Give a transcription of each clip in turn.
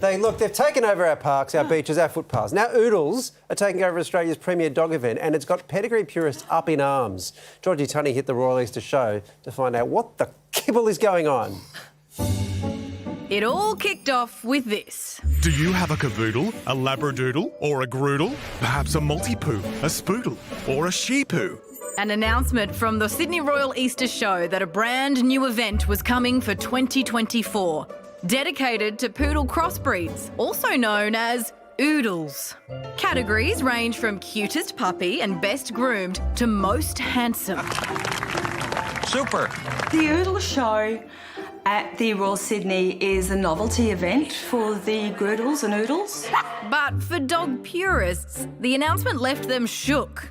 They've taken over our parks, our beaches, our footpaths. Now Oodles are taking over Australia's premier dog event, and it's got pedigree purists up in arms. Georgie Tunney hit the Royal Easter Show to find out what the kibble is going on. It all kicked off with this. Do you have a cavoodle, a labradoodle or a groodle? Perhaps a multi-poo, a spoodle or a sheepoo? An announcement from the Sydney Royal Easter Show that a brand new event was coming for 2024, dedicated to poodle crossbreeds, also known as Oodles. Categories range from cutest puppy and best groomed to most handsome. Super. The Oodle Show at the Royal Sydney is a novelty event for the Groodles and Oodles. But for dog purists, the announcement left them shook.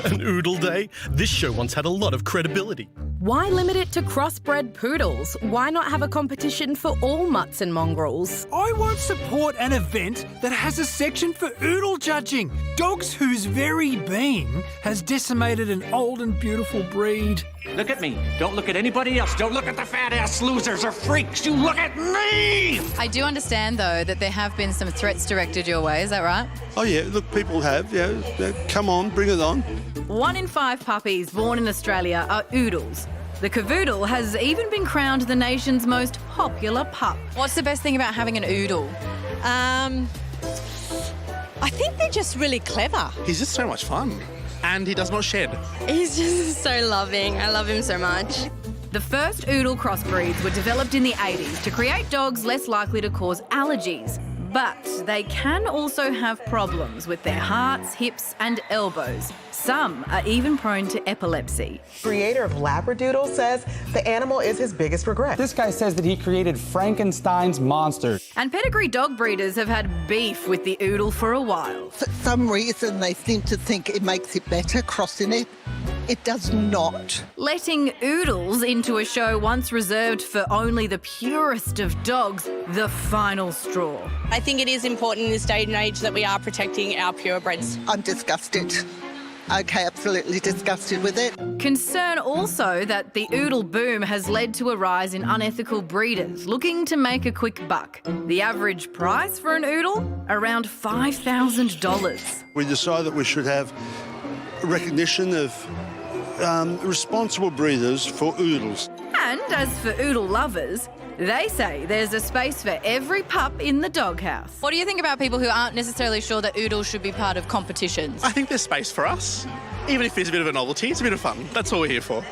An Oodle Day? This show once had a lot of credibility. Why limit it to crossbred poodles? Why not have a competition for all mutts and mongrels? I won't support an event that has a section for Oodle judging. Dogs whose very being has decimated an old and beautiful breed. Look at me. Don't look at anybody else. Don't look at the fat-ass losers or freaks. You look at me! I do understand, though, that there have been some threats directed your way. Is that right? Oh, yeah. Look, people have. Yeah. Come on, bring it on. 1 in 5 puppies born in Australia are Oodles. The cavoodle has even been crowned the nation's most popular pup. What's the best thing about having an Oodle? I think they're just really clever. He's just so much fun. And he does not shed. He's just so loving. I love him so much. The first Oodle crossbreeds were developed in the 80s to create dogs less likely to cause allergies. But they can also have problems with their hearts, hips and elbows. Some are even prone to epilepsy. Creator of Labradoodle says the animal is his biggest regret. This guy says that he created Frankenstein's monster. And pedigree dog breeders have had beef with the Oodle for a while. For some reason, they seem to think it makes it better, crossing it. It does not. Letting Oodles into a show once reserved for only the purest of dogs, the final straw. I think it is important in this day and age that we are protecting our purebreds. I'm disgusted. Okay, absolutely disgusted with it. Concern also that the Oodle boom has led to a rise in unethical breeders looking to make a quick buck. The average price for an Oodle? Around $5,000. We decided that we should have recognition of responsible breeders for Oodles. And as for Oodle lovers, they say there's a space for every pup in the doghouse. What do you think about people who aren't necessarily sure that Oodles should be part of competitions? I think there's space for us. Even if it's a bit of a novelty, it's a bit of fun. That's all we're here for.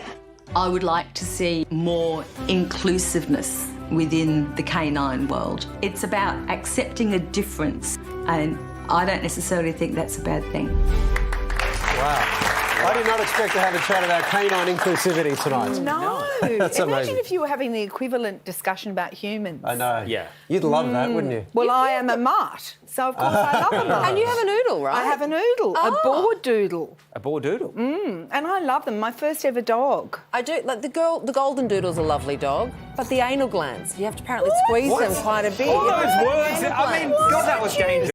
I would like to see more inclusiveness within the canine world. It's about accepting a difference, and I don't necessarily think that's a bad thing. Wow. I did not expect to have a chat about canine inclusivity tonight. No. That's Imagine amazing. if you were having the equivalent discussion about humans. I know. Yeah. You'd love that, wouldn't you? Well, I am a mutt, so of course I love a mutt. And you have an Oodle, right? I have an Oodle, a bordoodle. A bordoodle? And I love them. My first ever dog. I do. Like the golden doodle's a lovely dog, but the anal glands, you have to apparently squeeze them quite a bit. All those words, I mean, God, that was dangerous.